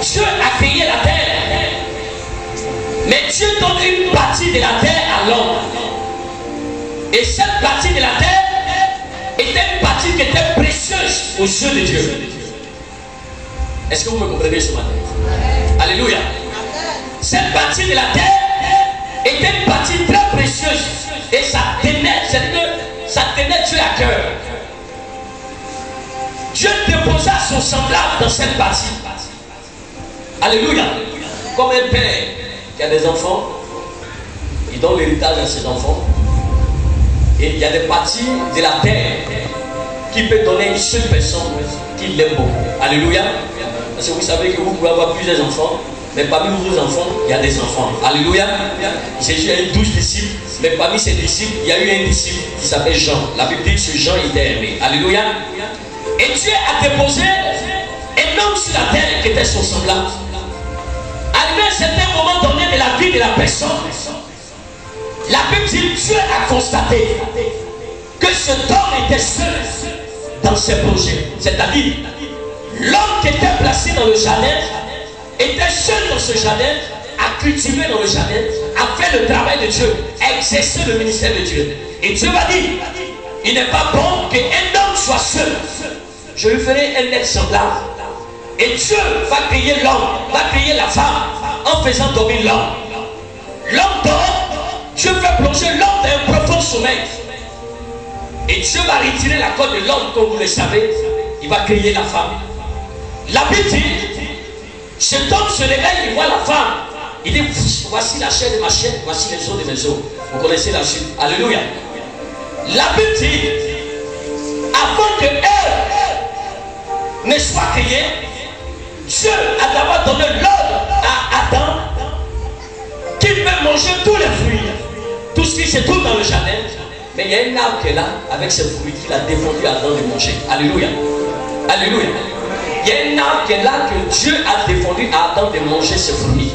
Dieu a créé la terre. Mais Dieu donne une partie de la terre à l'homme. Et cette partie de la terre était une partie qui était précieuse aux yeux de Dieu. Est-ce que vous me comprenez ce matin? Alléluia. Cette partie de la terre était une partie très précieuse. Et ça tenait Dieu à cœur. Dieu déposa son semblable dans cette partie. Alléluia. Comme un père qui a des enfants, il donne l'héritage à ses enfants. Et il y a des parties de la terre qui peut donner une seule personne qui l'aime beaucoup. Alléluia. Parce que vous savez que vous pouvez avoir plusieurs enfants, mais parmi vos enfants, il y a des enfants. Alléluia. Jésus a eu 12 disciples, mais parmi ces disciples, il y a eu un disciple qui s'appelle Jean. La Bible dit que Jean était aimé. Alléluia. Et Dieu a déposé un homme sur la terre qui était son semblable. Arrivé à un certain moment donné de la vie de la personne, la Bible dit Dieu a constaté que cet homme était seul dans ses projets. C'est-à-dire, l'homme qui était placé dans le jardin était seul dans ce jardin, à cultiver dans le jardin, à faire le travail de Dieu, à exercer le ministère de Dieu. Et Dieu va dire, il n'est pas bon qu'un homme soit seul. Je lui ferai un être semblable. Et Dieu va créer l'homme, va créer la femme, en faisant dormir l'homme. L'homme dort, Dieu fait plonger l'homme dans un profond sommeil. Et Dieu va retirer la corde de l'homme, comme vous le savez. Il va créer la femme. La Bible dit, cet homme se réveille, il voit la femme. Il dit, voici la chair de ma chair, voici les os de mes os. Vous connaissez la suite. Alléluia. La Bible dit, avant que Ève ne soit créée, Dieu a d'abord donné l'ordre à Adam qu'il peut manger tous les fruits, tout ce qui se trouve dans le jardin. Mais il y a un arbre qui est là, avec ses fruits, qu'il a défendu à Adam de manger. Alléluia. Alléluia. Il y a un arbre qui est là, que Dieu a défendu à Adam de manger ses fruits.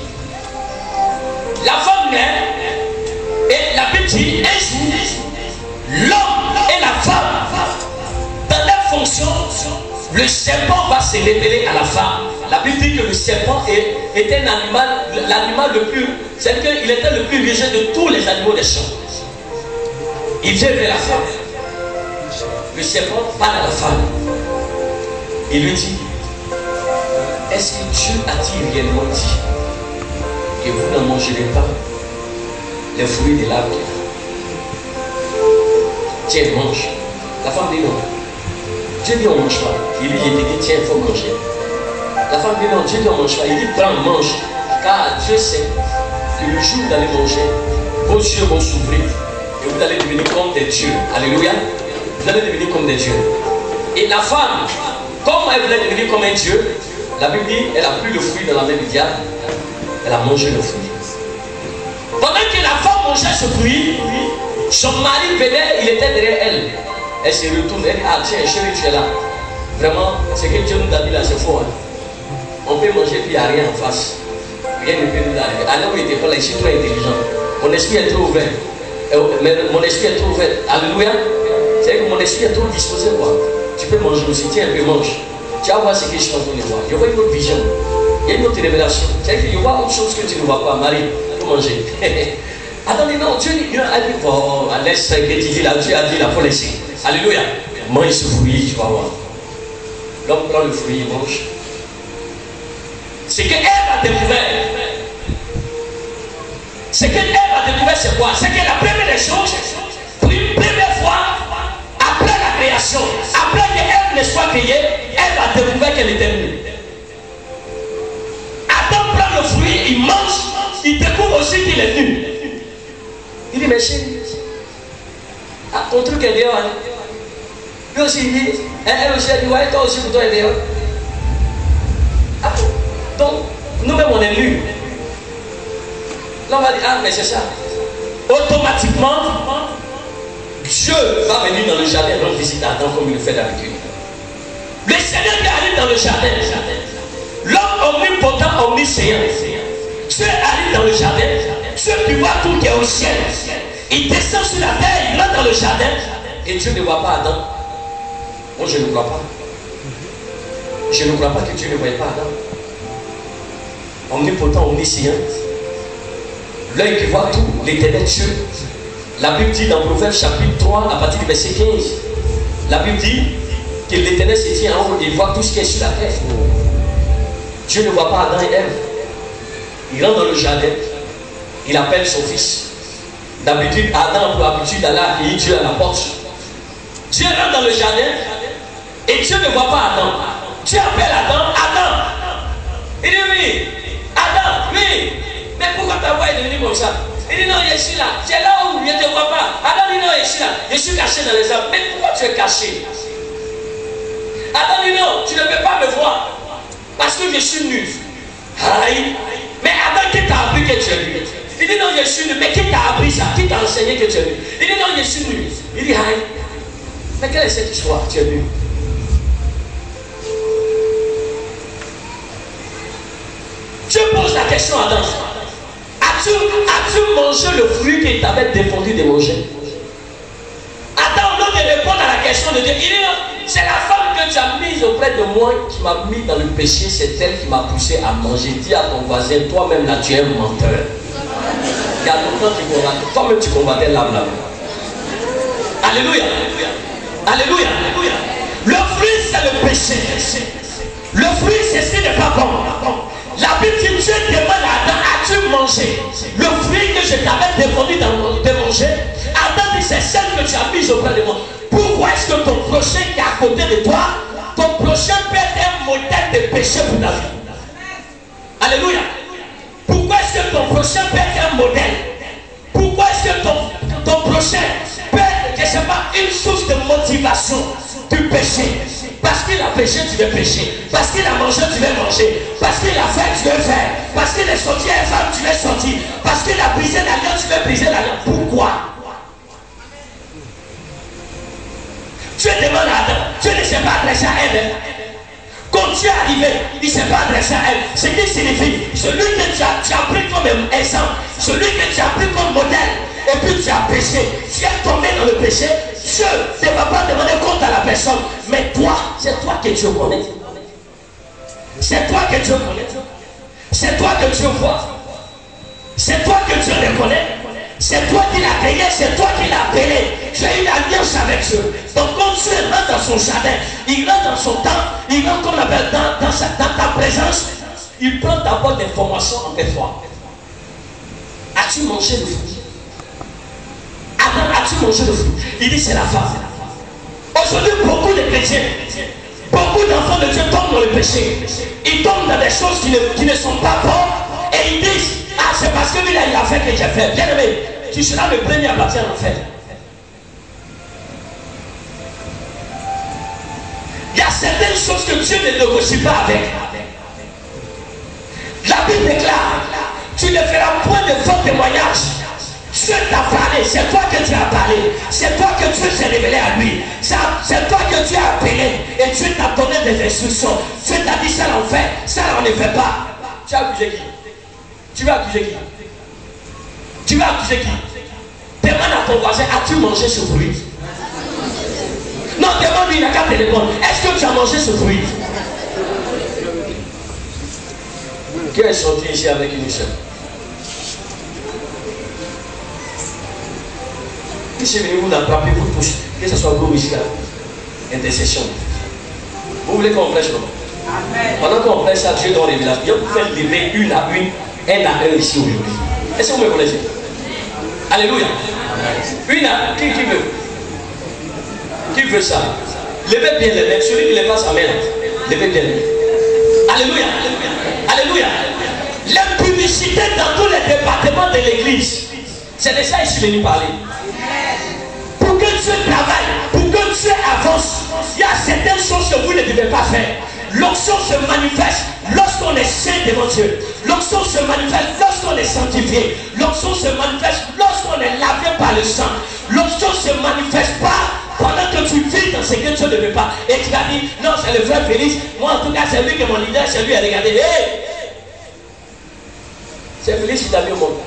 La femme naît, et la Bible dit, un jour, l'homme et la femme, dans leur fonction, le serpent va se révéler à la femme. La Bible dit que le serpent est un animal, l'animal le plus, c'est-à-dire qu'il était le plus léger de tous les animaux des champs. Il vient vers la femme. Le serpent parle à la femme. Il lui dit, est-ce que Dieu a-t-il réellement dit que vous ne mangerez pas les fruits de l'arbre? Tiens, mange. La femme dit non. Dieu dit on ne mange pas. Il lui dit tiens, il faut manger. La femme dit non, Dieu dit on ne mange pas. Il dit prends, mange. Car Dieu sait que le jour où vous allez manger, vos yeux vont s'ouvrir et vous allez devenir comme des dieux. Alléluia. Vous allez devenir comme des dieux. Et la femme, comme elle voulait devenir comme un dieu, la Bible dit elle a pris le fruit dans la main du diable. Elle a mangé le fruit. Pendant que la femme mangeait ce fruit, son mari venait, il était derrière elle. Elle se retourne, elle dit, ah tiens, chérie, tu es là. Vraiment, ce que Dieu nous a dit là, c'est faux. Hein. On peut manger, puis il n'y a rien en face. Rien ne peut nous arriver. Alors, il était pas là, il est trop intelligent. Mon esprit est trop ouvert. Mais mon esprit est trop ouvert. Alléluia. C'est que mon esprit est trop disposé, quoi. Tu peux manger aussi, tiens, un peu, mange. Tu vas voir ce que je suis en train de voir. Je vois une autre vision. Il y a une autre révélation. C'est-à-dire qu'il y a autre chose que tu ne vois pas. Marie, pour manger. Attendez, non, Dieu a dit, oh, laisse ce que tu dis là, Dieu a dit là, il faut laisser. Alléluia. Mange ce fruit, tu vas voir. L'homme prend le fruit, il mange. Ce qu'elle a découvert, c'est quoi? C'est que la première des choses, pour une première fois, après la création, après qu'elle ne soit créée, elle a découvert qu'elle était nue. Adam prend le fruit, il mange, il découvre aussi qu'il est nu. Il dit, mais chérie, ton truc est dehors. Hein? Lui aussi, il dit, elle aussi, elle dit, ouais, toi aussi, pour toi, est dehors. Ah, donc, nous-mêmes, on est nus. Là, on va dire, ah, mais c'est ça. Automatiquement, Dieu va venir dans le jardin et rendre visite à Adam comme il le fait d'habitude. Le Seigneur qui arrive dans le jardin, l'homme omnipotent, omniscient, Dieu arrive dans le jardin, Dieu qui voit tout qui est au ciel. Il descend sur la terre, il rentre dans le jardin, et Dieu ne voit pas Adam. Moi, je ne crois pas. Je ne crois pas que Dieu ne voyait pas Adam. omnipotent, omniscient, l'œil qui voit tout, l'éternel Dieu. La Bible dit dans Proverbes chapitre 3, à partir du verset 15, la Bible dit que l'éternel se tient en haut, il voit tout ce qui est sur la terre. Dieu ne voit pas Adam et Ève. Il rentre dans le jardin, il appelle son fils. D'habitude, Adam a pour habitude d'aller accueillir Dieu à la porte. Dieu rentre dans le jardin et Dieu ne voit pas Adam. Dieu appelle Adam, Adam. Il dit oui, Adam, oui. Mais pourquoi ta voix est devenue comme ça? Il dit non, je suis là. C'est là où je ne te vois pas. Adam dit non, je suis là. Je suis caché dans les arbres. Mais pourquoi tu es caché? Adam dit non, tu ne peux pas me voir. Parce que je suis nu. Aïe. Mais Adam, qui t'a appris que tu es nu? Il dit non, je suis nu. Mais qui t'a appris ça? Qui t'a enseigné que tu es nu? Il dit non, je suis nu. Il dit aïe. Mais quelle est cette histoire? Tu es nu. Dieu pose la question à Adam. As-tu mangé le fruit qu'il t'avait défendu de manger? Adam, au lieu de répondre à la question de Dieu, il dit non, c'est la femme que tu as mise auprès de moi qui m'a mis dans le péché, c'est elle qui m'a poussé à manger. Dis à ton voisin, toi-même là tu es un menteur. Il y a longtemps tu combattais, toi-même tu combattais l'âme là. Alléluia. Alléluia. Le fruit c'est le péché. Le fruit c'est ce qui n'est pas bon. La Bible dit, Dieu demande à Adam, as-tu mangé le fruit que je t'avais défendu de manger? Adam dit, c'est celle que tu as mise auprès de moi. Pourquoi est-ce que ton prochain qui est à côté de toi, ton prochain peut être un modèle de péché pour ta vie? Alléluia. Pourquoi est-ce que ton prochain peut être un modèle? Pourquoi est-ce que ton prochain peut être, je ne sais pas, une source de motivation du péché? Parce qu'il a péché, tu veux pécher. Parce qu'il a mangé, tu veux manger. Parce qu'il a fait, tu veux faire. Parce qu'il est sorti à une femme, tu veux sortir. Parce qu'il a brisé l'alliance, tu veux briser l'alliance. Pourquoi? Dieu demande à Adam. Dieu ne s'est pas adressé à elle. Quand Dieu est arrivé, il ne s'est pas adressé à elle. Ce qui signifie, celui que tu as pris comme exemple, celui que tu as pris comme modèle, et puis tu as péché, tu es tombé dans le péché, Dieu ne va pas demander compte à la personne. Mais toi, c'est toi que Dieu connaît. C'est toi que Dieu connaît. C'est toi que Dieu voit. C'est toi que Dieu reconnaît. C'est toi qui l'as payé, c'est toi qui l'as appelé. Tu as une alliance avec Dieu. Donc quand Dieu rentre dans son jardin, il rentre dans son temps, il rentre qu'on appelle dans ta présence, il prend d'abord des formations en toi. As-tu mangé le fruit? Adam, as-tu mangé le fruit? Il dit c'est la femme. Aujourd'hui, beaucoup de chrétiens, beaucoup d'enfants de Dieu tombent dans le péché. Ils tombent dans des choses qui ne sont pas bonnes et ils disent ah, c'est parce que lui là, il a fait que j'ai fait. Bien aimé, tu seras le premier à partir en fait. Il y a certaines choses que Dieu ne négocie pas avec. La Bible déclare tu ne feras point de faux témoignages. Dieu t'a parlé, c'est toi que tu as parlé, c'est toi que Dieu s'est révélé à lui, c'est toi que tu as appelé et Dieu t'a donné des instructions. Dieu t'a dit ça l'on fait, ça on ne fait pas. Tu as accusé qui? Tu vas accuser qui? Tu vas accuser qui? Demande à ton voisin, as-tu mangé ce fruit? Non, demande-lui, il n'a qu'à te répondre. Est-ce que tu as mangé ce fruit? Qui est sorti ici avec une seule? Qui c'est venu vous attraper pour tous, que ce soit glorifié, intercession. Vous voulez qu'on prêche comment? Pendant qu'on prêche à Dieu dans les villages, Dieu vous fait lever une à une, un à un ici aujourd'hui. Est-ce que vous me connaissez? Alléluia. Une à qui veut? Qui veut ça? Levez bien les mains. Celui qui lève pas sa main, levez bien les mains. Alléluia. Alléluia. La publicité dans tous les départements de l'église, c'est de ça que je suis venu parler. Pour que Dieu travaille, pour que Dieu avance, il y a certaines choses que vous ne devez pas faire. L'onction se manifeste lorsqu'on est saint devant Dieu. L'onction se manifeste lorsqu'on est sanctifié. L'onction se manifeste lorsqu'on est lavé par le sang. L'onction ne se manifeste pas pendant que tu vis dans ce que Dieu ne veut pas. Et tu as dit, non, c'est le frère Félix. Moi, en tout cas, c'est lui qui est mon leader. C'est lui qui a regardé. Hey! C'est Félix qui t'a mis au monde.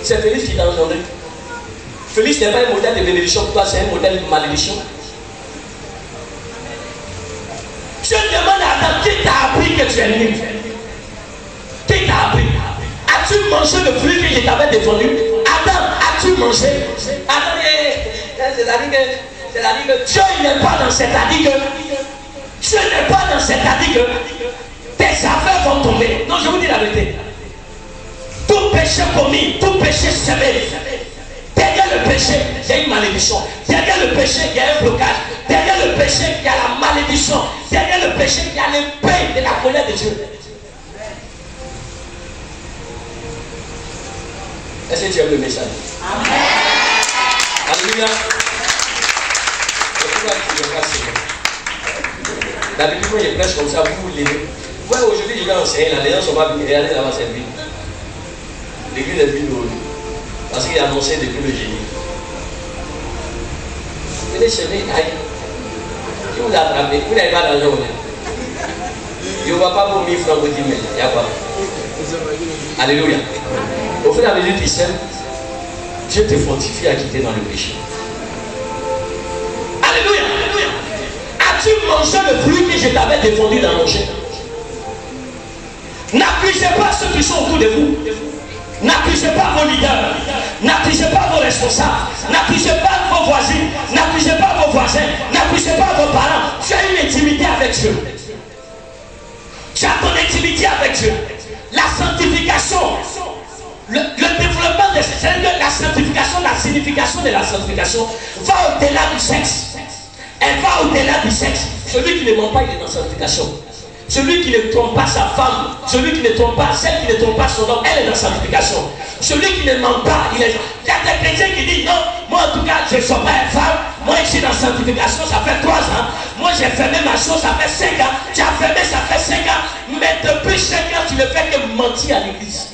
C'est Félix qui t'a engendré. Félix n'est pas un modèle de bénédiction pour toi, c'est un modèle de malédiction. Dieu demande à Adam qui t'a appris que tu es nul. mangé le fruit que je t'avais défendu? Adam, as-tu mangé? Adam, c'est-à-dire que Dieu n'est pas dans cette année que Dieu n'est pas dans cette année que tes affaires vont tomber. Non, je vous dis la vérité. Tout péché commis, tout péché semé, derrière le péché, il y a une malédiction. Derrière le péché, il y a un blocage. Derrière le péché, il y a la malédiction. Derrière le péché, il y a l'épée de la colère de Dieu. Est-ce que tu aimes le message? Amen. Alléluia. D'habitude, quand je prêche comme ça, vous levez. Ouais, aujourd'hui, je vais enseigner. Les gens ne sont pas venus regarder dans cette ville. L'église est vide aujourd'hui. Parce qu'il a annoncé depuis le génie. Venez semer, aïe. Qui vous a attrapé? Vous n'avez pas d'argent. Il ne va pas pour 1000 francs pour 10 000. Il n'y a pas. Alléluia. Au fur et à mesure que tu sèmes, Dieu te fortifie à quitter dans le péché. Alléluia. As-tu mangé le fruit que je t'avais défendu d'en manger? N'accusez pas ceux qui sont autour de vous. N'accusez pas vos leaders. N'accusez pas vos responsables. N'accusez pas vos voisins. N'accusez pas vos voisins. N'accusez pas vos parents. Tu as une intimité avec Dieu. Tu as ton intimité avec Dieu. La sanctification, le développement de la sanctification, la signification de la sanctification va au-delà du sexe. Elle va au-delà du sexe. Celui qui ne ment pas, il est dans la sanctification. Celui qui ne trompe pas sa femme, celui qui ne trompe pas, celle qui ne trompe pas son homme, elle est dans la sanctification. Celui qui ne ment pas, il est. Il y a des chrétiens qui disent non, moi en tout cas je ne suis pas une femme, moi je suis dans la sanctification, ça fait 3 ans. Moi j'ai fermé ma chose, ça fait 5 ans. Tu as fermé, ça fait 5 ans. Mais depuis 5 ans, tu ne fais que mentir à l'église.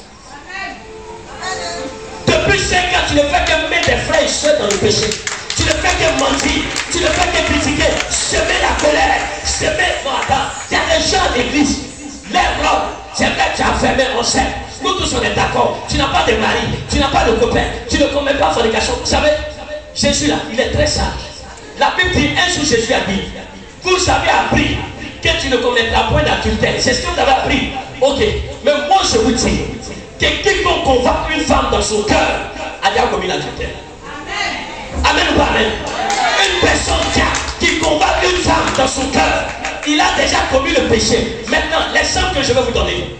Depuis 5 ans, tu ne fais que mettre des frères et soeurs dans le péché. Tu ne fais que mentir, tu ne fais que critiquer, semer la colère, semer. Non, attends, il y a des gens à l'église, les robes, c'est vrai que tu as fermé, on sait. Nous tous on est d'accord. Tu n'as pas de mari, tu n'as pas de copain, tu ne commets pas fornication. Vous savez, Jésus là, il est très sage. La Bible dit, un jour Jésus a dit, vous avez appris que tu ne commettras point d'adultère. C'est ce que vous avez appris. Ok, mais moi je vous dis que quiconque convoque une femme dans son cœur a déjà commis l'adultère. Amen ou pas amen? Une personne qui combat une femme dans son cœur, il a déjà commis le péché. Maintenant, l'exemple que je vais vous donner.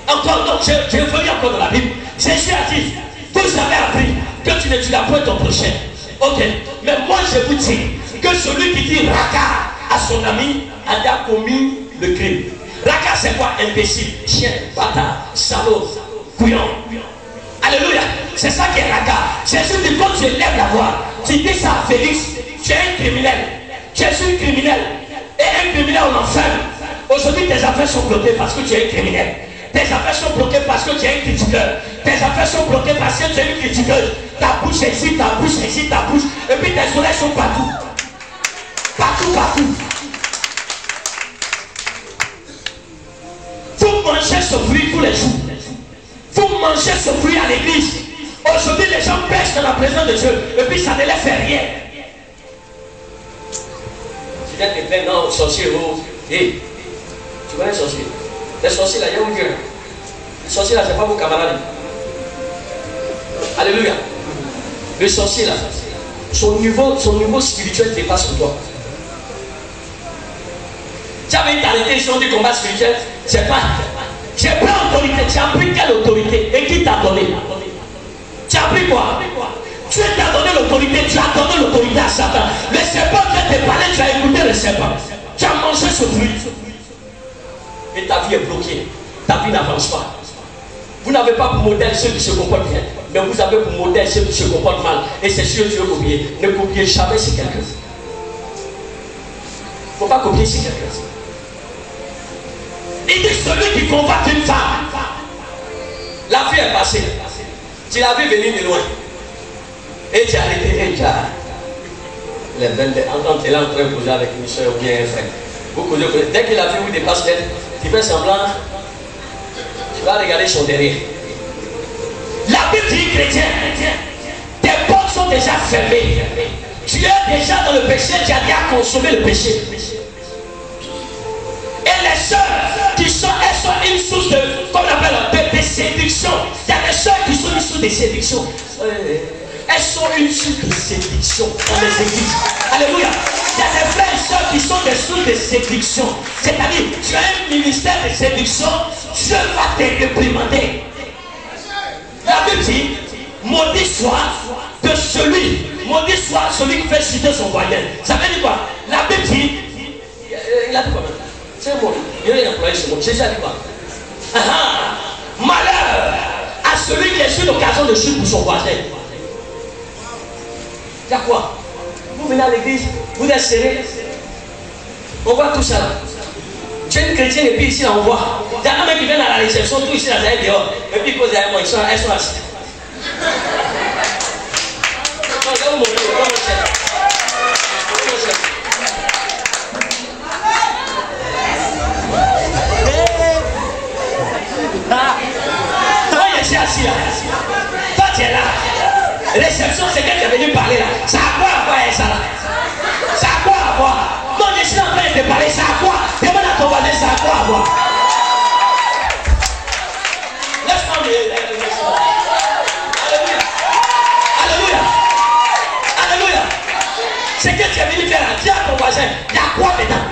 Encore, non, je reviens encore dans la Bible. Jésus a dit, vous avez appris que tu ne tueras point ton prochain. Ok, mais moi je vous dis que celui qui dit raka à son ami a déjà commis le crime. Raka c'est quoi? Imbécile, chien, bâtard, salaud, couillon. Alléluia. C'est ça qui est raka. Jésus dit quand tu lèves la voix, tu dis ça à Félix, tu es un criminel. Jésus est criminel. Et un criminel on enferme. Aujourd'hui tes affaires sont bloquées parce que tu es un criminel. Tes affaires sont bloquées parce que tu es un critiqueur. Tes affaires sont bloquées parce que tu es une critiqueuse. Ta bouche ici, ta bouche ici, ta bouche. Et puis tes oreilles sont partout. Partout. Vous mangez ce fruit tous les jours. Vous mangez ce fruit à l'église. Aujourd'hui, les gens pêchent dans la présence de Dieu. Et puis, ça ne les fait rien. Tu viens te plaindre, non, sorcier, oh. Hé, tu vois les sorciers? Les sorciers, là, il y a où Dieu? Les sorciers, là, c'est pas vos camarades. Alléluia. Le sorcier, là, son niveau spirituel dépasse toi. Tu avais une qualité sur du combat spirituel, c'est pas. J'ai pas autorité, tu as pris quelle autorité? Et qui t'a donné? Tu as pris quoi? Dieu t'a donné l'autorité, tu as donné l'autorité à Satan. Le serpent vient te parler, tu as écouté le serpent. Tu as mangé ce fruit. Et ta vie est bloquée. Ta vie n'avance pas. Vous n'avez pas pour modèle ceux qui se comportent bien, mais vous avez pour modèle ceux qui se comportent mal. Et c'est sûr que tu veux copier. Ne copiez jamais sur quelqu'un. Il ne faut pas copier sur quelqu'un. Il dit celui qui combat une femme. La vie est passée. Tu l'as vu venir de loin. Et tu as arrêté. Et tu as. Les quand tu es là en train de causer avec une soeur ou bien un frère. Vous causez. Dès que la vie vous dépasse d'elle, tu fais semblant. Tu vas regarder son derrière. La Bible dit chrétien. Tes portes sont déjà fermées. Tu es déjà dans le péché. Tu as déjà consommé le péché. Et les sœurs qui sont, elles sont une source de, comme on appelle, de séduction. Il y a des sœurs de séduction. Elles sont une source de séduction dans les églises. Alléluia. Il y a des frères et sœurs qui sont des sources de séduction. C'est-à-dire, tu as un ministère de séduction, Dieu va te réprimander. La Bible dit, maudit soit celui qui fait chuter son voisin. Ça veut dire quoi? La Bible dit, il a dit quoi? C'est un mot. Il a employé ce mot. Jésus a dit quoi? Malheur à celui qui est sur l'occasion de chute pour son voisin. Il y a quoi? Vous venez à l'église, vous êtes serrés. On voit tout ça là. Tu es une chrétienne et puis ici là on voit. Il y a un mec qui vient à la réception, tout ici là, ça est dehors. Et puis ils posent derrière moi, elles sont assises. Toi, je suis assis là. Toi, tu es là. Réception, c'est quelqu'un qui est venu parler là. Ça a quoi à voir ça là? Ça a quoi à voir? Non, je suis en train de parler, ça a quoi? Demande à ton voisin, ça a quoi à voir? Laisse-moi me. Alléluia. Alléluia. Alléluia. C'est que tu es venu faire là. Dis à ton voisin, il y a quoi dedans?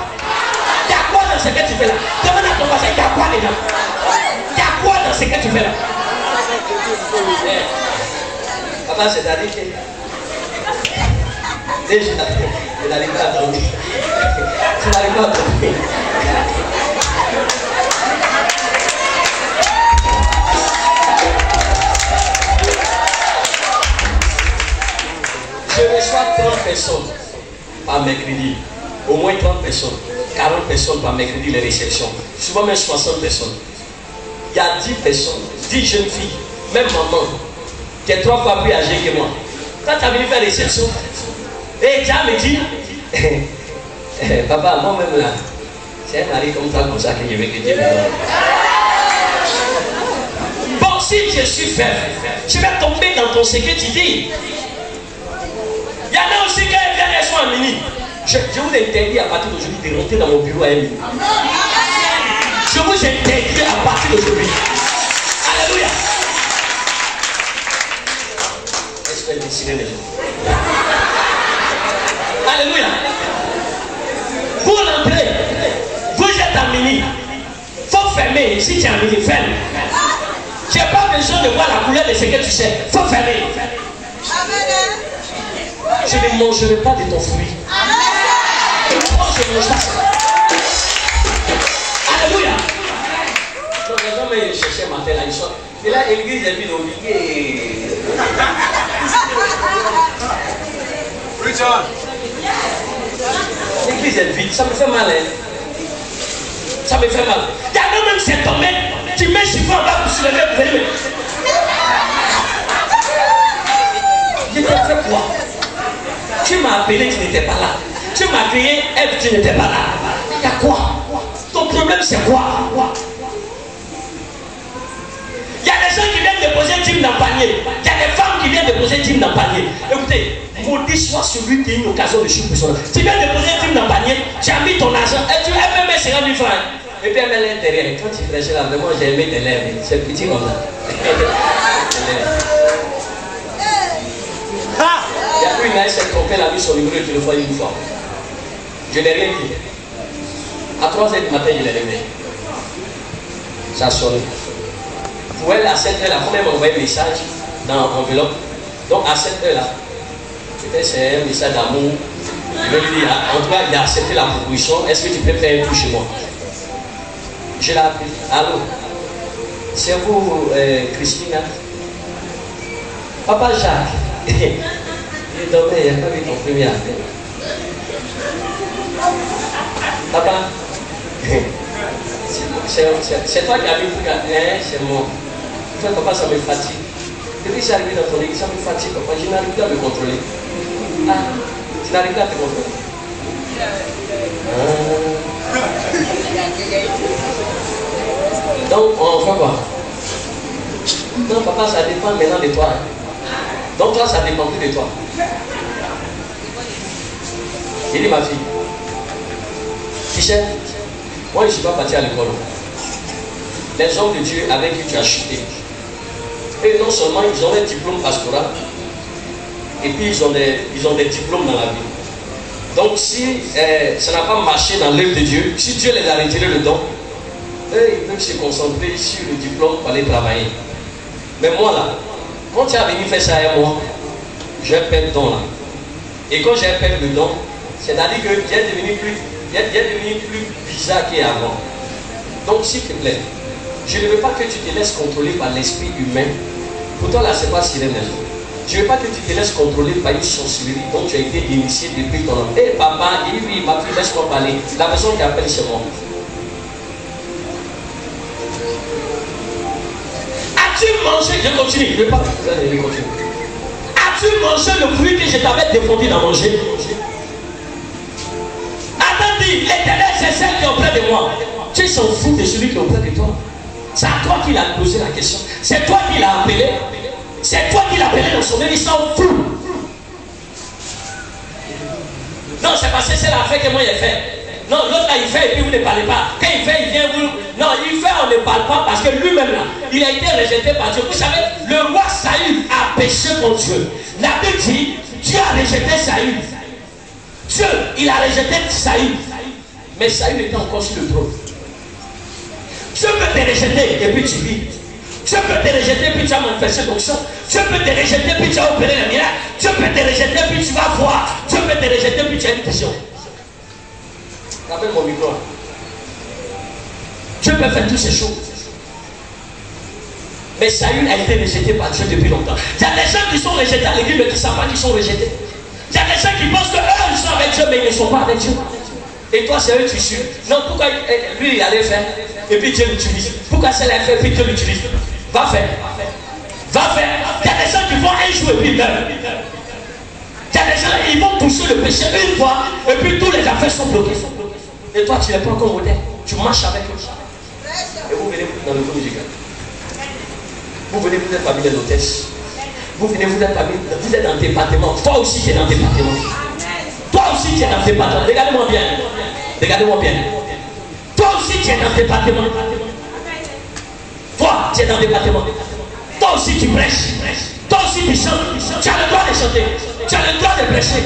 Il y a quoi dans ce que tu fais là? Demande à ton voisin, il y a quoi dedans? Il y a quoi dans ce que tu fais là? Papa, c'est-à-dire que déjà, je n'arrive pas à dormir. Je n'arrive pas à dormir. Je reçois 30 personnes par mercredi. Au moins 30 personnes. 40 personnes par mercredi, les réceptions. Souvent même 60 personnes. Il y a 10 personnes, 10 jeunes filles, même maman, qui est 3 fois plus âgée que moi. Quand tu as venu faire réception, et Dieu me dit, papa, moi-même là, c'est un mari comme ça que je veux que Dieu me donne. Bon, si je suis faible, je vais tomber dans ton secret, tu dis. Il y en a aussi quand elles viennent, elles sont en mini. Je vous interdis à partir d'aujourd'hui de rentrer dans mon bureau à un mini. Je vous interdis à partir d'aujourd'hui. Alléluia. Est-ce que je vais décider les gens? Alléluia. Pour l'entrée, vous êtes en mini. Il faut fermer. Si tu es en mini, ferme. Tu n'as pas besoin de voir la couleur de ce que tu sais. Il faut fermer. Je ne mangerai pas de ton fruit. Oh, je mange ça. Alléluia. Donc les gens me cherchaient matin là, ils sont. Et là, l'église est vide oubliée. L'église est vide, ça me fait mal. Hein? Ça me fait mal. Il y a même cet homme, tu mets chiffon en bas pour se lever pour venir. Je t'ai fait quoi? Tu m'as appelé, tu n'étais pas là. Tu m'as crié, Ève, tu n'étais pas là. Il y a quoi? Ton problème c'est quoi? Il y a des gens qui viennent déposer un dîme dans le panier. Il y a des femmes qui viennent déposer un dîme dans le panier. Écoutez, maudit soit celui qui a une occasion de chute pour son. Tu viens déposer un dîme dans le panier, tu as mis ton argent, et tu as même 50 000 francs. Et puis elle met l'intérieur. Quand tu prêchais là, vraiment j'ai aimé tes lèvres. C'est petit comme ça. Il y a une elle s'est trompée, elle a mis son numéro de téléphone une fois. Je n'ai rien dit. À 3h du matin, je l'ai réveillé. Ça a sonné. Pour elle, à 7h, la première m'a envoyé un message dans l'enveloppe. Donc à 7h là, c'est un message d'amour. Je vais lui dire, en tout cas, il a accepté la proposition. Est-ce que tu peux faire un coup chez moi? Je l'ai appelé. Allô? C'est vous, Christina? Papa Jacques. Il dormait, il n'a pas vu ton premier appel. Papa, c'est toi qui as vu tout ça. C'est moi. Papa, ça me fatigue. Depuis que je suis arrivé dans ton église, ça me fatigue. Papa, je n'arrive plus à me contrôler. Ah, tu n'arrives plus à te contrôler. Donc, on fait quoi? Non, papa, ça dépend maintenant de toi. Donc, toi, ça dépend plus de toi. Il dit, ma fille, tu sais, moi, je ne suis pas parti à l'école. Les hommes de Dieu avec qui tu as chuté. Et non seulement ils ont un diplôme pastoral, et puis ils ont des diplômes dans la vie. Donc si ça n'a pas marché dans l'œuvre de Dieu, si Dieu les a retirés le don, ils peuvent se concentrer sur le diplôme pour aller travailler. Mais moi là, quand tu as venu faire ça avec moi, j'ai perdu le don là. Et quand j'ai perdu le don, c'est-à-dire que j'ai devenu plus bizarre qu'avant. Donc s'il te plaît, je ne veux pas que tu te laisses contrôler par l'esprit humain. Pourtant là, c'est pas sirène. Je ne veux pas que tu te laisses contrôler par une sorcellerie dont tu as été initié depuis ton enfance. Eh papa, il dit oui, ma fille, laisse-moi parler. La personne qui appelle, c'est moi. As-tu mangé, je continue, je ne vais pas continuer. As-tu mangé le fruit que je t'avais défendu d'en manger? Attendez, l'Éternel, c'est celle qui est auprès de moi. Tu s'en fous de celui qui est auprès de toi. C'est à toi qu'il a posé la question. C'est toi qui l'as appelé. C'est toi qui l'as appelé dans son nom. Il s'en fout. Non, c'est parce que c'est l'affaire que moi j'ai fait. Non, l'autre là il fait et puis vous ne parlez pas. Quand il fait, il vient vous. Non, il fait, on ne parle pas parce que lui-même là, il a été rejeté par Dieu. Vous savez, le roi Saül a péché contre Dieu. La Bible dit, Dieu a rejeté Saül. Dieu, il a rejeté Saül. Mais Saül était encore sur le trône. Dieu peut te rejeter et puis tu vis. Dieu peut te rejeter puis tu as manifesté l'onction. Dieu peut te rejeter puis tu as opéré le miracle. Dieu peut te rejeter puis tu vas voir. Dieu peut te rejeter puis tu as une vision. Rappelle mon micro. Dieu peut faire toutes ces choses. Mais Saül a été rejeté par Dieu depuis longtemps. Il y a des gens qui sont rejetés à l'église mais qui ne savent pas qu'ils sont rejetés. Il y a des gens qui pensent qu'eux ils sont avec Dieu mais ils ne sont pas avec Dieu. Et toi c'est eux tu suis. Non, pourquoi lui il allait faire et puis Dieu l'utilise. Pourquoi c'est l'a fait et puis Dieu l'utilise? Va faire. Va faire. Il y a des gens qui vont un jour et puis ils meurent. Il y a des gens qui vont pousser le péché une fois et puis tous les affaires sont bloquées. Et toi tu n'es pas encore modèle. Tu marches avec eux. Et vous venez dans le groupe musical. Vous venez, vous êtes parmi les hôtesses. Vous venez, vous êtes parmi, vous êtes dans le département. Toi aussi tu es dans le département. Toi aussi tu es dans le département. Regardez-moi bien. Regardez-moi bien. Toi aussi tu es dans le département. Toi tu es dans le département. Toi aussi tu prêches. Toi aussi tu chantes. Tu as le droit de chanter. Tu as le droit de prêcher.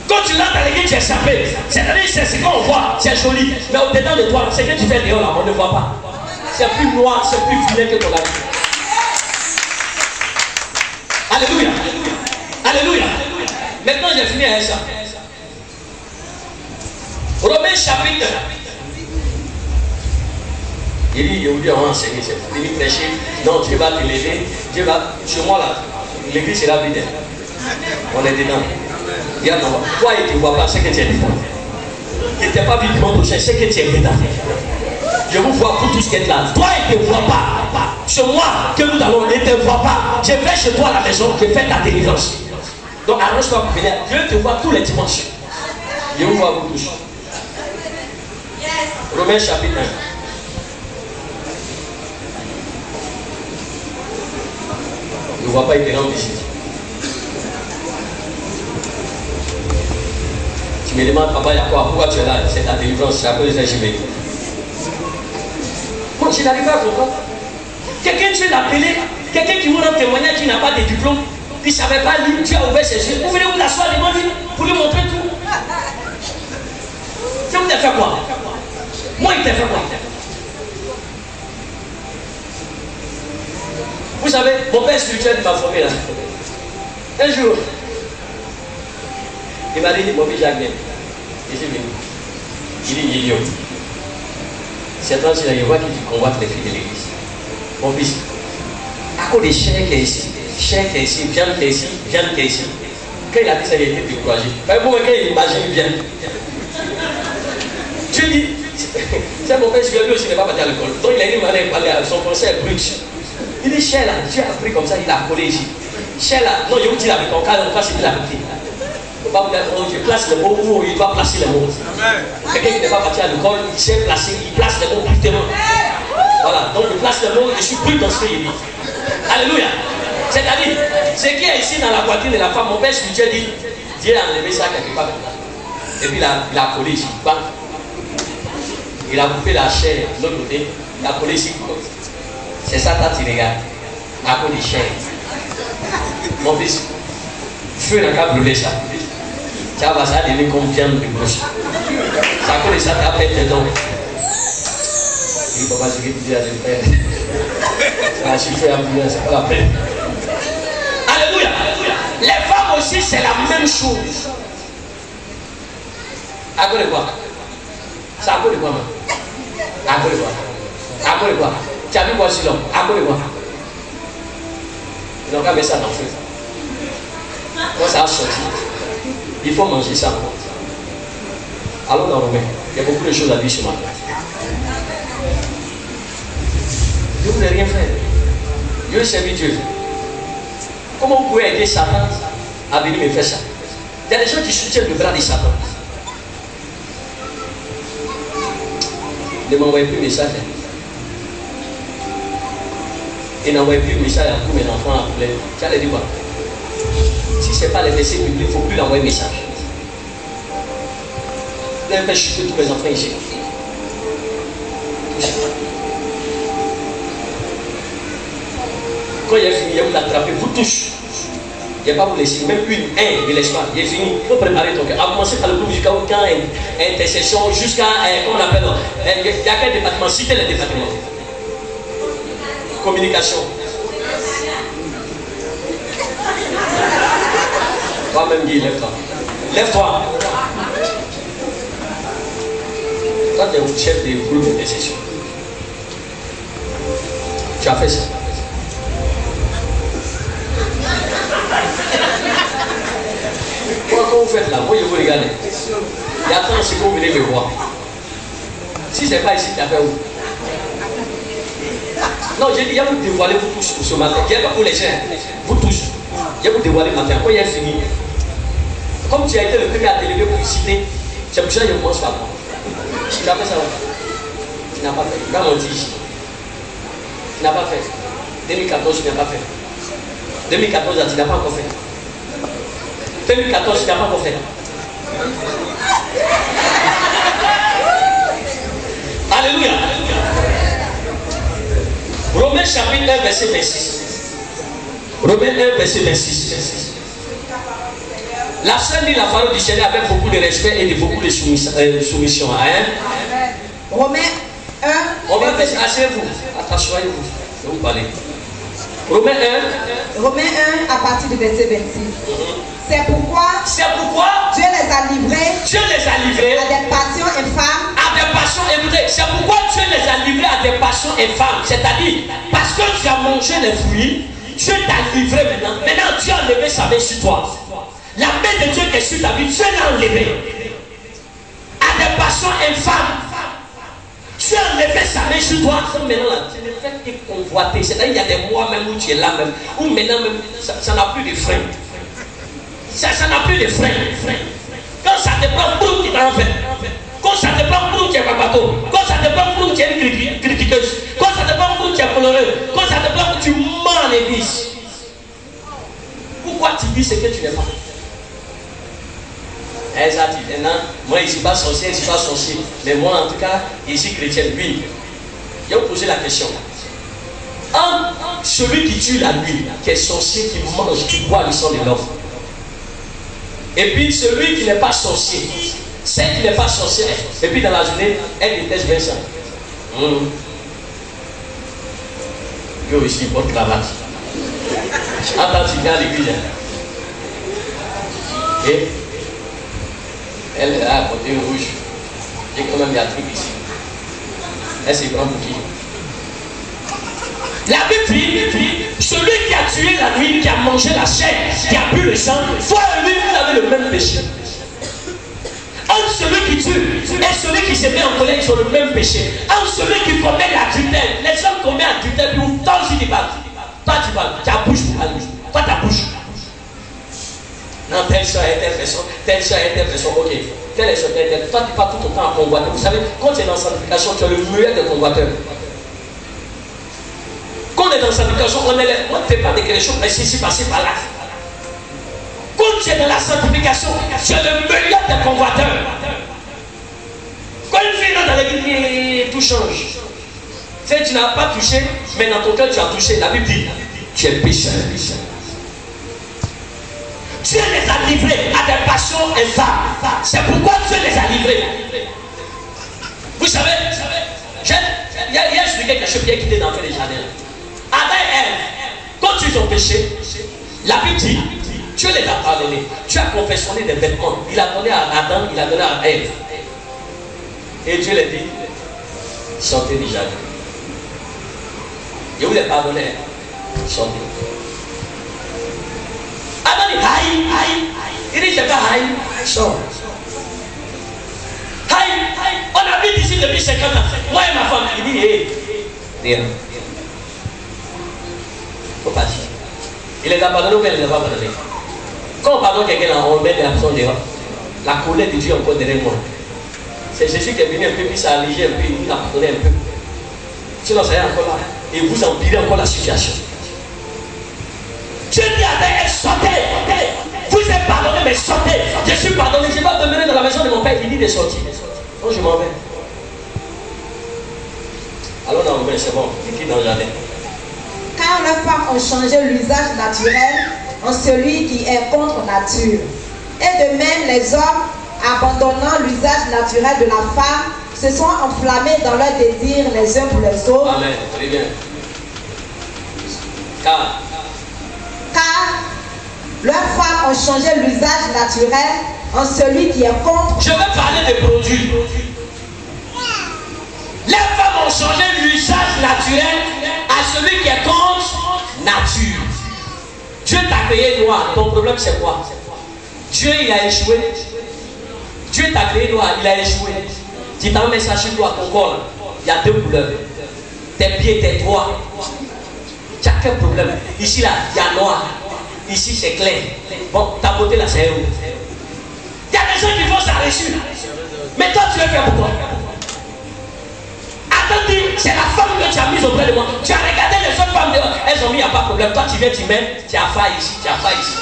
Quand tu rentres dans l'église, tu es sapé. C'est-à-dire c'est ce qu'on voit, c'est joli. Mais au-dedans de toi, ce que tu fais dehors là, on ne voit pas. C'est plus noir, c'est plus vilain que ton ami. Alléluia. Alléluia. Maintenant j'ai fini avec ça. Romains chapitre. Il dit, aujourd'hui on va enseigner, c'est pour venir prêcher. Non, Dieu va te lever. Dieu va, sur moi là, l'église sera vide. On est dedans. Regarde, toi il ne te voit pas, c'est que tu es dedans. Il ne t'a pas vu dimanche prochain, c'est que tu es dedans. Je vous vois pour tout ce qui est là. Toi il ne te voit pas. C'est moi que nous allons, il ne te voit pas. Je vais chez toi à la maison, je fais ta délivrance. Donc arrange-toi pour venir. Dieu te voit tous les dimanches. Je vous vois vous tous. Romains chapitre 1. Je ne vois pas, il te rend visite. Tu me demandes, papa, il y a quoi? Pourquoi tu es là? C'est ta délivrance, c'est un peu les ingénieurs. Moi, je n'arrive pas à comprendre. Quelqu'un, tu l'as appelé, quelqu'un qui vous rend témoignage, qui n'a pas de diplôme, il ne savait pas lire, tu as ouvert ses yeux. Vous venez vous l'asseoir devant lui pour lui montrer tout. Ça vous a fait quoi? Moi, il t'a fait quoi? Vous savez, mon père spirituel m'a formé là. Un jour, il m'a dit, mon fils Jacques, il est venu. Il dit, idiot. C'est toi, c'est la voix qui combatte les filles de l'église. Mon fils, à cause des chair qui est ici, viande qui est ici, viande qui est ici. Quand il a dit ça, il a été découragé. Pour moi, quand il imagine bien. Tu dis, c'est mon père spirituel, lui aussi n'est pas parti à l'école. Donc il a dit, il allait parler à son conseil brut. Il dit, cher là, Dieu a pris comme ça, il a collé ici. Cher là, non, je vous dis avec ton cas, c'est qu'il a pris. Il ne faut pas vous dire, non, je place le mot où il doit placer le mot. Quelqu'un qui n'est pas parti à l'école, il sait placer, il place le mot brutalement. Voilà, donc je place le mot, je suis brut dans ce qu'il dit. Alléluia. C'est-à-dire, ce qui est ici dans la poitrine de la femme, mon père spirituel dit, Dieu a enlevé ça quelque part. Et puis il a collé ici. Il a coupé la chair de l'autre côté. La police, c'est ça, tu regardes. À cause des chiens. Mon fils, feu n'a qu'à brûler ça. Ça va ça donner comme viande de bouche. Ça cause ça, tu as fait tes dents. Il ne faut pas se dire à des frères. Ça va suffire à brûler, c'est pas la peine. Alléluia. Les femmes aussi, c'est la même chose. À cause de quoi? C'est à cause de quoi, man? À cause de quoi? À cause de quoi? Tu as vu quoi sur l'homme? À cause de quoi? Ils n'ont qu'à mettre ça dans le feu. Quand ça a sorti, il faut manger ça. Allons dans Romain. Il y a beaucoup de choses à dire ce matin. Je ne voulais rien faire. Je veux servir Dieu. Comment vous pouvez aider Satan à venir me faire ça? Il y a des gens qui soutiennent le bras de Satan. Ne m'envoyez plus de message. Et n'envoyez plus de message à tous mes enfants. Tu allais dire quoi? Si ce n'est pas les versets bibliques, il ne faut plus l'envoyer de message. Vous allez faire chuter tous mes enfants ici. Quand il est fini, il va vous l'attraper, vous touche. Il ne va pas vous laisser, même une, ne laisse pas. Il est fini. Il faut préparer ton cœur. À commencer par le groupe jusqu'à aucun intercession, jusqu'à, comment on appelle, il y a quel département? Citez les départements. Communication. Toi-même, dis, lève-toi. Lève-toi. Toi, tu es le chef des groupes d'intercession. Tu as fait ça. Quand vous faites là, moi je vous regarde. Et attends, c'est que vous venez me voir. Si ce n'est pas ici, tu as fait où? Non, j'ai dit, il y a vous dévoiler vous tous pour ce matin. Il n'y a pas pour les gens. Vous tous. Il y a vous dévoiler le matin. Quand il est fini, comme tu as été le premier à t'élever pour citer, c'est pour ça que je commence par moi. Tu n'as pas fait ça. Tu n'as pas fait. Tu vas mentir ici. Tu n'as pas fait. 2014, tu n'as pas fait. 2014, tu n'as pas encore fait. 2014, tu n'as pas encore fait. Alléluia. Romains chapitre 1, verset 26. Romains 1, verset 26. La sœur dit la parole du Seigneur avec beaucoup de respect et de beaucoup de soumission. Hein? Romains 1. Asseyez-vous. Asseyez-vous. Je vais vous parler. Romains 1 à partir du verset 26. C'est pourquoi Dieu les a livrés à des passions infâmes. C'est pourquoi Dieu les a livrés à des passions infâmes. C'est-à-dire, parce que tu as mangé les fruits, Dieu t'a livré maintenant. Maintenant, Dieu a enlevé sa main sur toi. La main de Dieu qui est sur ta vie, Dieu l'a enlevée. À des passions infâmes. Dieu a enlevé sa main sur toi. Maintenant, là, tu ne fais que convoiter. C'est-à-dire, il y a des mois même où tu es là même. Où maintenant même, ça n'a plus de frein. Ça n'a plus de frein. Quand ça te prend pour tu t'en fais. Quand ça te prend pour tu es un bateau. Quand ça te prend pour tu es une critiqueuse. Quand ça te prend pour tu es coloreux. Quand ça te prend pour tu mens l'église. Pourquoi tu dis ce que tu n'es pas? Ça dit, non, moi je ne suis pas sorcier, je ne suis pas sorcier. Mais moi en tout cas, je suis chrétien. Oui. Je vais vous poser la question. Celui qui tue la nuit, qui est sorcier, qui mange, qui boit le sang de l'homme. Et puis celui qui n'est pas sorcier, celle qui n'est pas sorcière, et puis dans la journée, elle déteste bien ça. Yo ici, bonne cravate. Attends, tu viens à l'église. Et elle a un côté rouge. Et quand même, il y a un truc ici. Elle se prend pour qui? La Bible dit, celui qui a tué la nuit, qui a mangé la chair, qui a bu le sang, toi et lui, vous avez le même péché. Entre celui qui tue et celui qui se met en colère, ils ont le même péché. Entre celui qui commet l'adultère, les gens commettent l'adultère, puis vous tendez du bas. Toi tu parles, ta bouche pour la bouche. Toi ta bouche. Non, telle soeur est telle personne, ok. Telle est telle. Toi tu parles tout ton temps à convoiter. Vous savez, quand tu es dans la sanctification, tu es le meilleur des convoiteurs. Quand on est dans la sanctification, on ne fait pas des choses, mais c'est passé par là. Quand tu es dans la sanctification, tu es le meilleur des convoiteurs. Quand une fille est dans l'église, tout change. Si tu n'as pas touché, mais dans ton cœur tu as touché, la Bible dit, tu es pécheur. Dieu les a livrés à des passions infâmes. C'est pourquoi Dieu les a livrés. Vous savez, hier je expliquais quelque chose qui était dans les jardins. Adam et Ève, quand ils ont péché, la Bible dit, Dieu les a pardonnés. Dieu a confectionné des vêtements. Il a donné à Adam, il a donné à Ève. Et Dieu les dit, sortez du jardin. Et vous les pardonnez, sortez. Adam dit, aïe. Il dit, je vais aïe, sors. Aïe, on habite ici depuis 50 ans. Moi et ma femme, il dit, viens. Faut passer. Il les a pardonnés ou bien il les a pas pardonnés. Quand on pardonne quelqu'un, on met de la personne dehors. La colère de Dieu est encore derrière moi. C'est Jésus qui est venu un peu, puis ça a allégé un peu, il nous a pardonné un peu. Sinon, ça est encore là. Et vous empirez encore la situation. Dieu dit à Ève, sortez. Vous êtes pardonné, mais sortez. Je suis pardonné. Je ne vais pas demeurer dans la maison de mon père. Il dit de sortir. Donc je m'en vais. Alors non, mais c'est bon. Il quitte dans le jardin. Car les femmes ont changé l'usage naturel en celui qui est contre nature. Et de même, les hommes, abandonnant l'usage naturel de la femme, se sont enflammés dans leurs désirs les uns pour les autres. Amen. Très bien. Car leurs femmes ont changé l'usage naturel en celui qui est contre. Je vais parler des produits. Les femmes ont changé l'usage naturel à celui qui est contre nature. Dieu t'a créé noir. Ton problème c'est quoi? Dieu il a échoué. Dieu t'a créé noir, il a échoué. Tu t'en mets ça sur toi, ton corps. Il y a deux couleurs. Tes pieds, tes doigts. Tu as quel problème? Ici là, il y a noir. Ici c'est clair. Bon, ta beauté là c'est où? Il y a des gens qui font ça reçu. Mais toi tu veux faire pourquoi? Attends, c'est la femme que tu as mise auprès de moi. Tu as regardé les autres femmes dehors. Elles ont mis, il n'y a pas de problème. Toi tu viens, tu mets, tu as failli ici, tu as failli ici.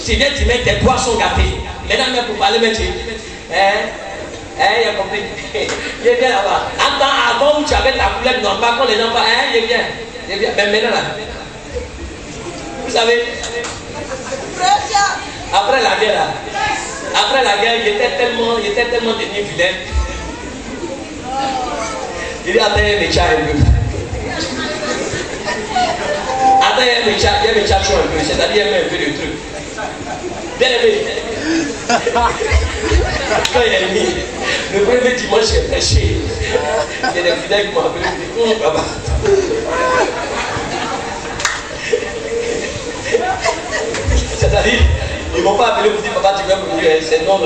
Tu viens, tu mets tes poissons gâtés. Maintenant même pour parler, mais tu il a compris. Il est bien là-bas. Avant où tu avais ta couleur normale, quand les gens parlent, il est bien. Mais maintenant là. Vous savez, après la guerre, il était tellement devenu vilain. Il dit, attends, il y a mes chats un peu. Attends, il y a mes chats un peu. C'est-à-dire, il y a un peu de trucs. Bien aimé. Quand il est mis, le premier dimanche, j'ai prêché. Il y a des fidèles qui m'ont appelé. Papa. C'est-à-dire, ils ne m'ont pas appelé pour dire, papa, tu vas me dire, c'est non.